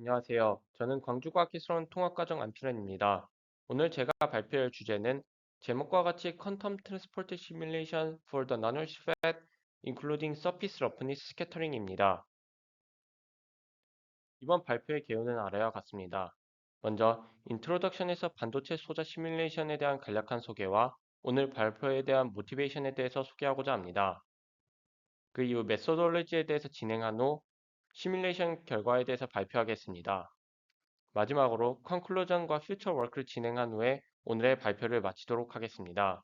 안녕하세요. 저는 광주과학기술원 통합과정 안필현입니다. 오늘 제가 발표할 주제는 제목과 같이 Quantum Transport Simulation for the Non-Rich Fat, including Surface Roughness Scattering입니다. 이번 발표의 개요는 아래와 같습니다. 먼저, 인트로덕션에서 반도체 소자 시뮬레이션에 대한 간략한 소개와 오늘 발표에 대한 모티베이션에 대해서 소개하고자 합니다. 그 이후 메소돌로지에 대해서 진행한 후 시뮬레이션 결과에 대해서 발표하겠습니다. 마지막으로 컨클루전과 퓨처 워크를 진행한 후에 오늘의 발표를 마치도록 하겠습니다.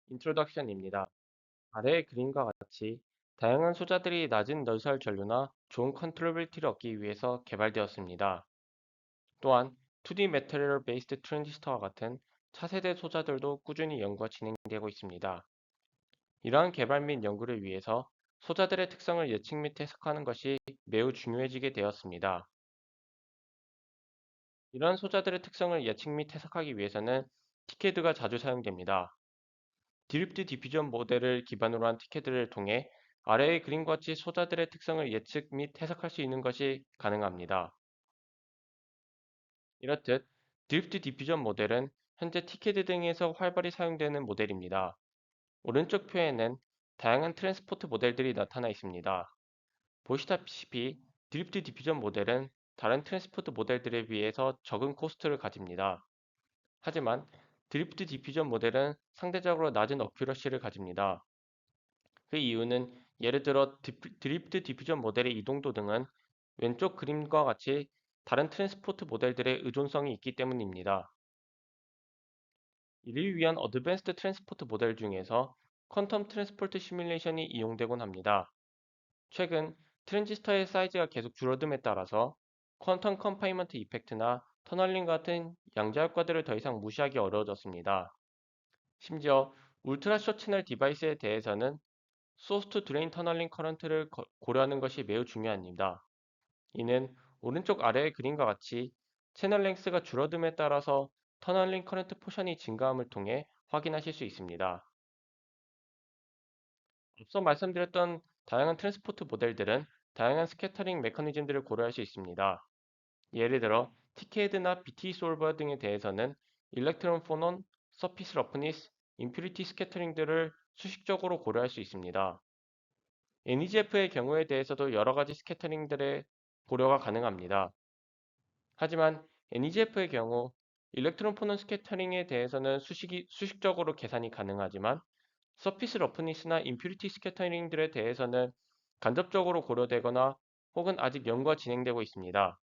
인트로덕션입니다. 아래의 그림과 같이 다양한 소자들이 낮은 널설 전류나 좋은 컨트롤빌티를 얻기 위해서 개발되었습니다. 또한 2D 메테리얼 베이스드 트랜지스터와 같은 차세대 소자들도 꾸준히 연구가 진행되고 있습니다. 이러한 개발 및 연구를 위해서 소자들의 특성을 예측 및 해석하는 것이 매우 중요해지게 되었습니다. 이러한 소자들의 특성을 예측 및 해석하기 위해서는 티케드가 자주 사용됩니다. 드리프트 디퓨전 모델을 기반으로 한 티케드를 통해 아래의 그림과 같이 소자들의 특성을 예측 및 해석할 수 있는 것이 가능합니다. 이렇듯 드리프트 디퓨전 모델은 현재 티케드 등에서 활발히 사용되는 모델입니다. 오른쪽 표에는 다양한 트랜스포트 모델들이 나타나 있습니다. 보시다시피 드리프트 디퓨전 모델은 다른 트랜스포트 모델들에 비해서 적은 코스트를 가집니다. 하지만 드리프트 디퓨전 모델은 상대적으로 낮은 어큐러시를 가집니다. 그 이유는 예를 들어 드리프트 디퓨전 모델의 이동도 등은 왼쪽 그림과 같이 다른 트랜스포트 모델들의 의존성이 있기 때문입니다. 이를 위한 어드밴스드 트랜스포트 모델 중에서 퀀텀 트랜스포트 시뮬레이션이 이용되곤 합니다. 최근 트랜지스터의 사이즈가 계속 줄어듦에 따라서 퀀텀 컨파인먼트 이펙트나 터널링 같은 양자 효과들을 더 이상 무시하기 어려워졌습니다. 심지어 울트라 숏 채널 디바이스에 대해서는 소스 투 드레인 터널링 커런트를 고려하는 것이 매우 중요합니다. 이는 오른쪽 아래의 그림과 같이 채널 랭스가 줄어듦에 따라서 터널링 커런트 포션이 증가함을 통해 확인하실 수 있습니다. 앞서 말씀드렸던 다양한 트랜스포트 모델들은 다양한 스캐터링 메커니즘들을 고려할 수 있습니다. 예를 들어 TK드나 BT 솔버 등에 대해서는 일렉트론 포논, 서피스 러프니스, 임퓨리티 스캐터링들을 수식적으로 고려할 수 있습니다. NEGF의 경우에 대해서도 여러 가지 스캐터링들의 고려가 가능합니다. 하지만 NEGF의 경우 일렉트론 포논 스캐터링에 대해서는 수식적으로 계산이 가능하지만 서피스 러프니스나 임퓨리티 스캐터링들에 대해서는 간접적으로 고려되거나 혹은 아직 연구가 진행되고 있습니다.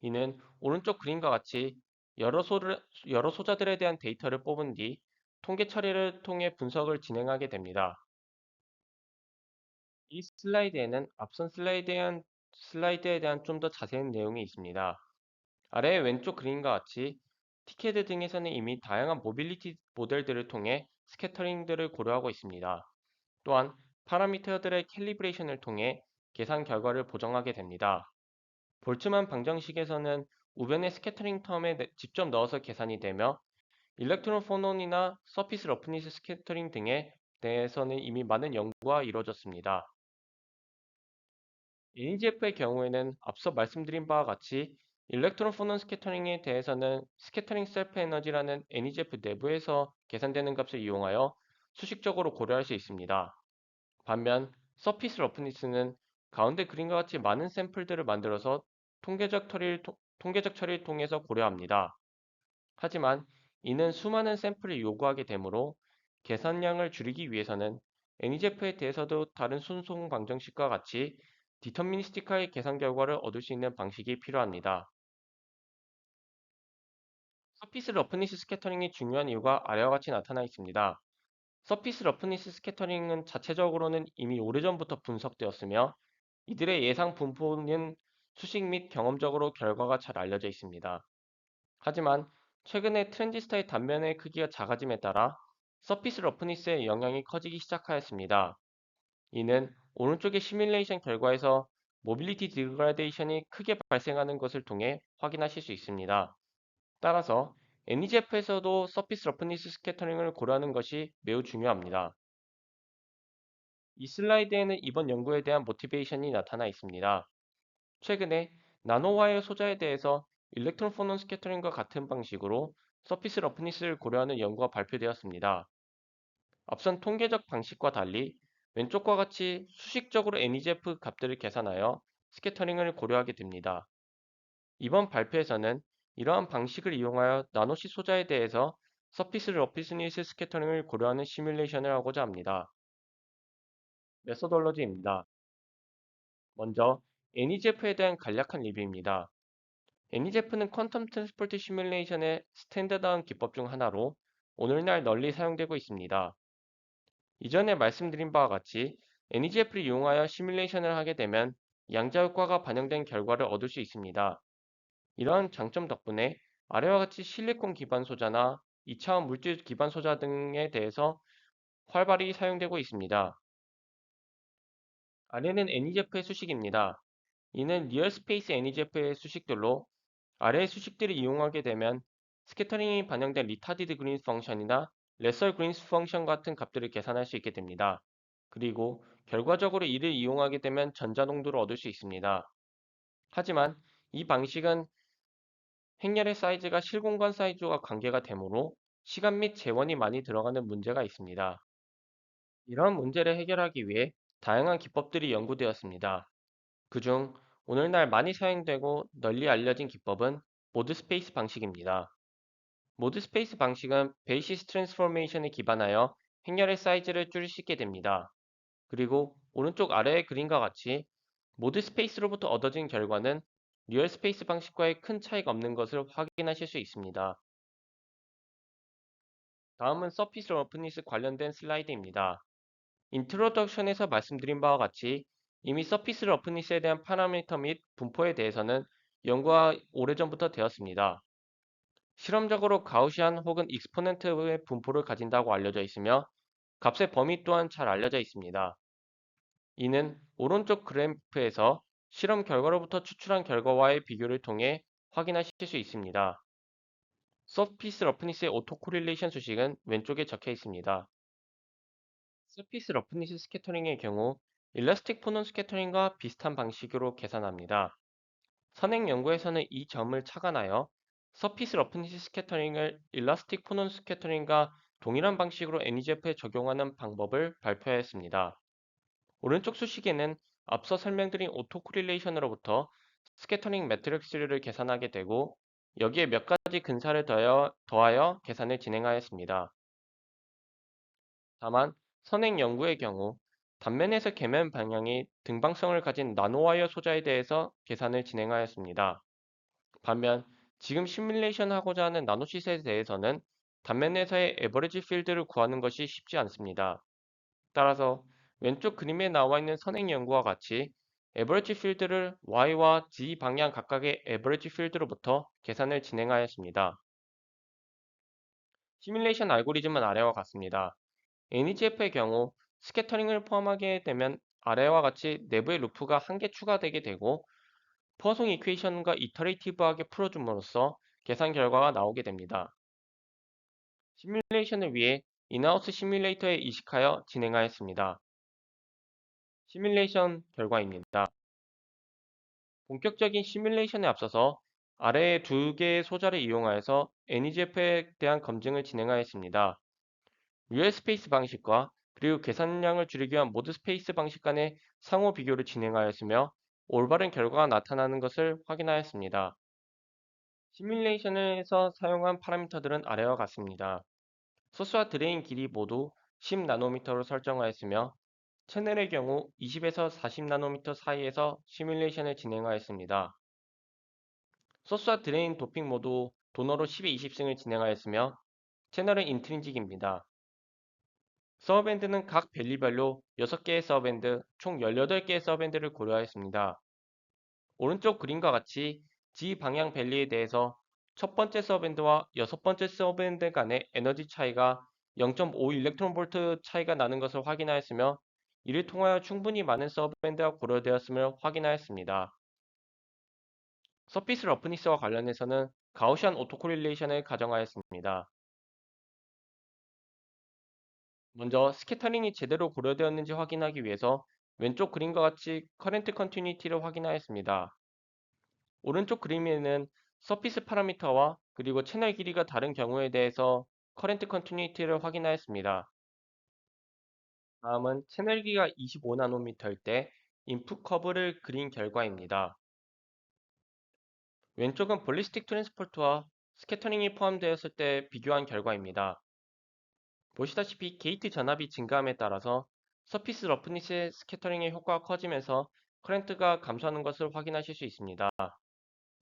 이는 오른쪽 그림과 같이 여러 소자들에 대한 데이터를 뽑은 뒤 통계 처리를 통해 분석을 진행하게 됩니다. 이 슬라이드에는 앞선 슬라이드에 대한 좀 더 자세한 내용이 있습니다. 아래 왼쪽 그림과 같이 티켓 등에서는 이미 다양한 모빌리티 모델들을 통해 스캐터링들을 고려하고 있습니다. 또한 파라미터들의 캘리브레이션을 통해 계산 결과를 보정하게 됩니다. 볼츠만 방정식에서는 우변의 스캐터링 텀에 직접 넣어서 계산이 되며 일렉트론 포논이나 서피스 러프니스 스캐터링 등에 대해서는 이미 많은 연구가 이루어졌습니다. NEGF의 경우에는 앞서 말씀드린 바와 같이 일렉트론 포논 스캐터링에 대해서는 스캐터링 셀프 에너지라는 NEGF 내부에서 계산되는 값을 이용하여 수식적으로 고려할 수 있습니다. 반면 서피스 러프니스는 가운데 그림과 같이 많은 샘플들을 만들어서 통계적 처리를 통해서 고려합니다. 하지만 이는 수많은 샘플을 요구하게 되므로 계산량을 줄이기 위해서는 NEGF에 대해서도 다른 순송 방정식과 같이 디터미니스틱하게 계산 결과를 얻을 수 있는 방식이 필요합니다. 서피스 러프니스 스캐터링이 중요한 이유가 아래와 같이 나타나 있습니다. 서피스 러프니스 스캐터링은 자체적으로는 이미 오래전부터 분석되었으며 이들의 예상 분포는 수식 및 경험적으로 결과가 잘 알려져 있습니다. 하지만 최근에 트랜지스터의 단면의 크기가 작아짐에 따라 서피스 러프니스의 영향이 커지기 시작하였습니다. 이는 오른쪽의 시뮬레이션 결과에서 모빌리티 디그라데이션이 크게 발생하는 것을 통해 확인하실 수 있습니다. 따라서 NEGF에서도 서피스 러프니스 스캐터링을 고려하는 것이 매우 중요합니다. 이 슬라이드에는 이번 연구에 대한 모티베이션이 나타나 있습니다. 최근에 나노와이어 소자에 대해서 일렉트론 포논 스캐터링과 같은 방식으로 서피스 러프니스를 고려하는 연구가 발표되었습니다. 앞선 통계적 방식과 달리 왼쪽과 같이 수식적으로 NEGF 값들을 계산하여 스캐터링을 고려하게 됩니다. 이번 발표에서는 이러한 방식을 이용하여 나노시 소자에 대해서 서피스 러프니스 스캐터링을 고려하는 시뮬레이션을 하고자 합니다. 메소돌로지입니다. 먼저 NEGF에 대한 간략한 리뷰입니다. NEGF는 퀀텀 트랜스포트 시뮬레이션의 스탠다드한 기법 중 하나로 오늘날 널리 사용되고 있습니다. 이전에 말씀드린 바와 같이 NEGF를 이용하여 시뮬레이션을 하게 되면 양자 효과가 반영된 결과를 얻을 수 있습니다. 이러한 장점 덕분에 아래와 같이 실리콘 기반 소자나 2차원 물질 기반 소자 등에 대해서 활발히 사용되고 있습니다. 아래는 NEGF의 수식입니다. 이는 리얼 스페이스 NEGF의 수식들로 아래의 수식들을 이용하게 되면 스캐터링이 반영된 리타디드 그린스 펑션이나 레서 그린스 펑션 같은 값들을 계산할 수 있게 됩니다. 그리고 결과적으로 이를 이용하게 되면 전자 농도를 얻을 수 있습니다. 하지만 이 방식은 행렬의 사이즈가 실공간 사이즈와 관계가 되므로 시간 및 재원이 많이 들어가는 문제가 있습니다. 이러한 문제를 해결하기 위해 다양한 기법들이 연구되었습니다. 그중 오늘날 많이 사용되고 널리 알려진 기법은 모드 스페이스 방식입니다. 모드 스페이스 방식은 베이시스 트랜스포메이션에 기반하여 행렬의 사이즈를 줄일 수 있게 됩니다. 그리고 오른쪽 아래의 그림과 같이 모드 스페이스로부터 얻어진 결과는 리얼 스페이스 방식과의 큰 차이가 없는 것을 확인하실 수 있습니다. 다음은 서피스 러프니스 관련된 슬라이드입니다. 인트로덕션에서 말씀드린 바와 같이 이미 서피스 러프니스에 대한 파라미터 및 분포에 대해서는 연구가 오래전부터 되었습니다. 실험적으로 가우시안 혹은 익스포넨트의 분포를 가진다고 알려져 있으며 값의 범위 또한 잘 알려져 있습니다. 이는 오른쪽 그래프에서 실험 결과로부터 추출한 결과와의 비교를 통해 확인하실 수 있습니다. 서피스 러프니스의 오토코릴레이션 수식은 왼쪽에 적혀 있습니다. 서피스 러프니스 스캐터링의 경우 일라스틱 포논 스캐터링과 비슷한 방식으로 계산합니다. 선행 연구에서는 이 점을 착안하여 서피스 러프니스 스캐터링을 일라스틱 포논 스캐터링과 동일한 방식으로 NEGF에 적용하는 방법을 발표하였습니다. 오른쪽 수식에는 앞서 설명드린 오토코릴레이션으로부터 스캐터링 매트릭스를 계산하게 되고 여기에 몇 가지 근사를 더하여 계산을 진행하였습니다. 다만 선행 연구의 경우 단면에서 계면 방향이 등방성을 가진 나노와이어 소자에 대해서 계산을 진행하였습니다. 반면 지금 시뮬레이션 하고자 하는 나노시스에 대해서는 단면에서의 에버리지 필드를 구하는 것이 쉽지 않습니다. 따라서 왼쪽 그림에 나와 있는 선행 연구와 같이 에버리지 필드를 y와 z 방향 각각의 에버리지 필드로부터 계산을 진행하였습니다. 시뮬레이션 알고리즘은 아래와 같습니다. NEGF의 경우 스캐터링을 포함하게 되면 아래와 같이 내부의 루프가 한 개 추가되게 되고 포성 이퀘이션과 이터레이티브하게 풀어줌으로써 계산 결과가 나오게 됩니다. 시뮬레이션을 위해 인하우스 시뮬레이터에 이식하여 진행하였습니다. 시뮬레이션 결과입니다. 본격적인 시뮬레이션에 앞서서 아래의 두 개의 소자를 이용하여서 NEGF에 대한 검증을 진행하였습니다. UL 스페이스 방식과 그리고 계산량을 줄이기 위한 모드 스페이스 방식 간의 상호 비교를 진행하였으며 올바른 결과가 나타나는 것을 확인하였습니다. 시뮬레이션에서 사용한 파라미터들은 아래와 같습니다. 소스와 드레인 길이 모두 10나노미터로 설정하였으며 채널의 경우 20에서 40나노미터 사이에서 시뮬레이션을 진행하였습니다. 소스와 드레인 도핑 모두 도너로 10에 20승을 진행하였으며 채널은 인트린직입니다. 서브밴드는 각 밸리별로 6개의 서브밴드, 총 18개의 서브밴드를 고려하였습니다. 오른쪽 그림과 같이 G 방향 밸리에 대해서 첫 번째 서브밴드와 여섯 번째 서브밴드 간의 에너지 차이가 0.5 일렉트론 볼트 차이가 나는 것을 확인하였으며 이를 통하여 충분히 많은 서브밴드가 고려되었음을 확인하였습니다. 서피스 러프니스와 관련해서는 가우시안 오토코릴레이션을 가정하였습니다. 먼저 스캐터링이 제대로 고려되었는지 확인하기 위해서 왼쪽 그림과 같이 커런트 컨티뉴이티를 확인하였습니다. 오른쪽 그림에는 서피스 파라미터와 그리고 채널 길이가 다른 경우에 대해서 커런트 컨티뉴이티를 확인하였습니다. 다음은 채널 길이가 25나노미터일 때 인풋 커브를 그린 결과입니다. 왼쪽은 볼리스틱 트랜스포트와 스캐터링이 포함되었을 때 비교한 결과입니다. 보시다시피 게이트 전압이 증가함에 따라서 서피스 러프니스의 스캐터링의 효과가 커지면서 커런트가 감소하는 것을 확인하실 수 있습니다.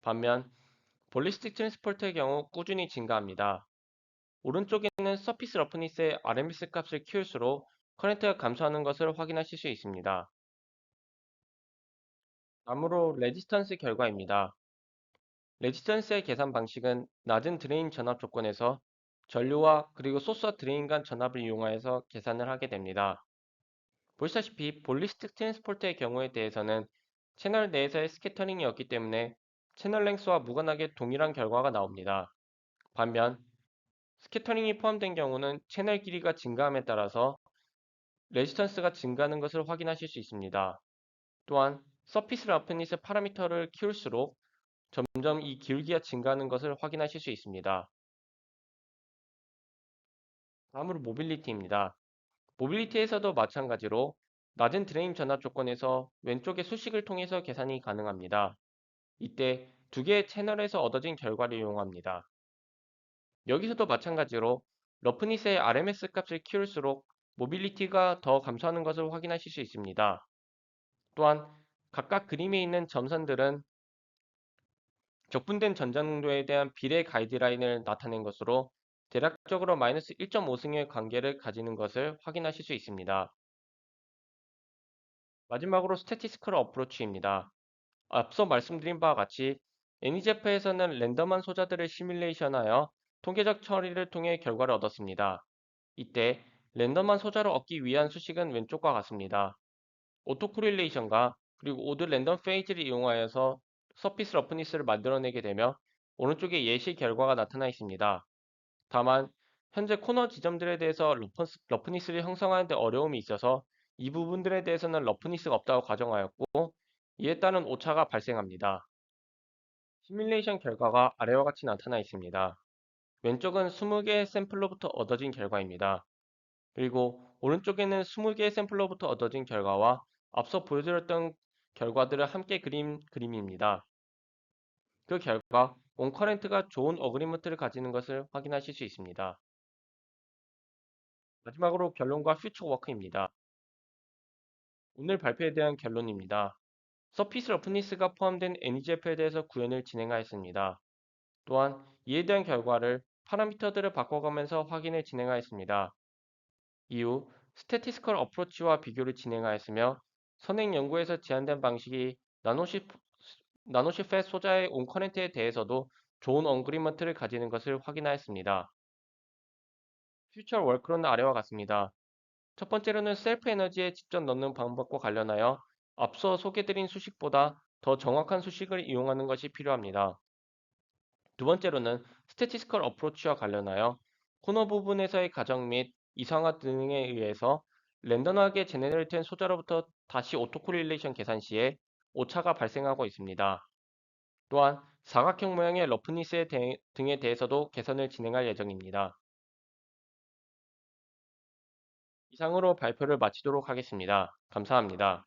반면 볼리스틱 트랜스포트의 경우 꾸준히 증가합니다. 오른쪽에는 서피스 러프니스의 RMS 값을 키울수록 커런트가 감소하는 것을 확인하실 수 있습니다. 다음으로 레지스턴스 결과입니다. 레지스턴스의 계산 방식은 낮은 드레인 전압 조건에서 전류와 그리고 소스와 드레인 간 전압을 이용하여서 계산을 하게 됩니다. 보시다시피 볼리스틱 트랜스포터의 경우에 대해서는 채널 내에서의 스캐터링이 없기 때문에 채널 랭스와 무관하게 동일한 결과가 나옵니다. 반면 스캐터링이 포함된 경우는 채널 길이가 증가함에 따라서 레지스턴스가 증가하는 것을 확인하실 수 있습니다. 또한 서피스 러프니스 파라미터를 키울수록 점점 이 기울기가 증가하는 것을 확인하실 수 있습니다. 다음으로 모빌리티입니다. 모빌리티에서도 마찬가지로 낮은 드레인 전압 조건에서 왼쪽의 수식을 통해서 계산이 가능합니다. 이때 두 개의 채널에서 얻어진 결과를 이용합니다. 여기서도 마찬가지로 러프니스의 RMS 값을 키울수록 모빌리티가 더 감소하는 것을 확인하실 수 있습니다. 또한 각각 그림에 있는 점선들은 적분된 전장도에 대한 비례 가이드라인을 나타낸 것으로 대략적으로 마이너스 1.5승의 관계를 가지는 것을 확인하실 수 있습니다. 마지막으로 스태티스컬 어프로치입니다. 앞서 말씀드린 바와 같이 애니제프에서는 랜덤한 소자들을 시뮬레이션하여 통계적 처리를 통해 결과를 얻었습니다. 이때 랜덤한 소자를 얻기 위한 수식은 왼쪽과 같습니다. 오토코릴레이션과 그리고 오드 랜덤 페이지를 이용하여서 서피스 러프니스를 만들어내게 되며 오른쪽에 예시 결과가 나타나 있습니다. 다만 현재 코너 지점들에 대해서 러프니스를 형성하는 데 어려움이 있어서 이 부분들에 대해서는 러프니스가 없다고 가정하였고 이에 따른 오차가 발생합니다. 시뮬레이션 결과가 아래와 같이 나타나 있습니다. 왼쪽은 20개의 샘플로부터 얻어진 결과입니다. 그리고 오른쪽에는 20개의 샘플로부터 얻어진 결과와 앞서 보여드렸던 결과들을 함께 그린 그림입니다. 그 결과 온커런트가 좋은 어그리먼트를 가지는 것을 확인하실 수 있습니다. 마지막으로 결론과 퓨처 워크입니다. 오늘 발표에 대한 결론입니다. 서피스 러프니스가 포함된 NEGF에 대해서 구현을 진행하였습니다. 또한 이에 대한 결과를 파라미터들을 바꿔가면서 확인을 진행하였습니다. 이후 스태티스컬 어프로치와 비교를 진행하였으며 선행 연구에서 제안된 방식이 나노시펫 소자의 온커런트에 대해서도 좋은 언그리먼트를 가지는 것을 확인하였습니다. 퓨처 월크로는 아래와 같습니다. 첫 번째로는 셀프 에너지에 직접 넣는 방법과 관련하여 앞서 소개드린 수식보다 더 정확한 수식을 이용하는 것이 필요합니다. 두 번째로는 스태티스컬 어프로치와 관련하여 코너 부분에서의 가정 및 이상화 등에 의해서 랜덤하게 제네레이트된 소자로부터 다시 오토코릴레이션 계산 시에 오차가 발생하고 있습니다. 또한 사각형 모양의 러프니스 등에 대해서도 개선을 진행할 예정입니다. 이상으로 발표를 마치도록 하겠습니다. 감사합니다.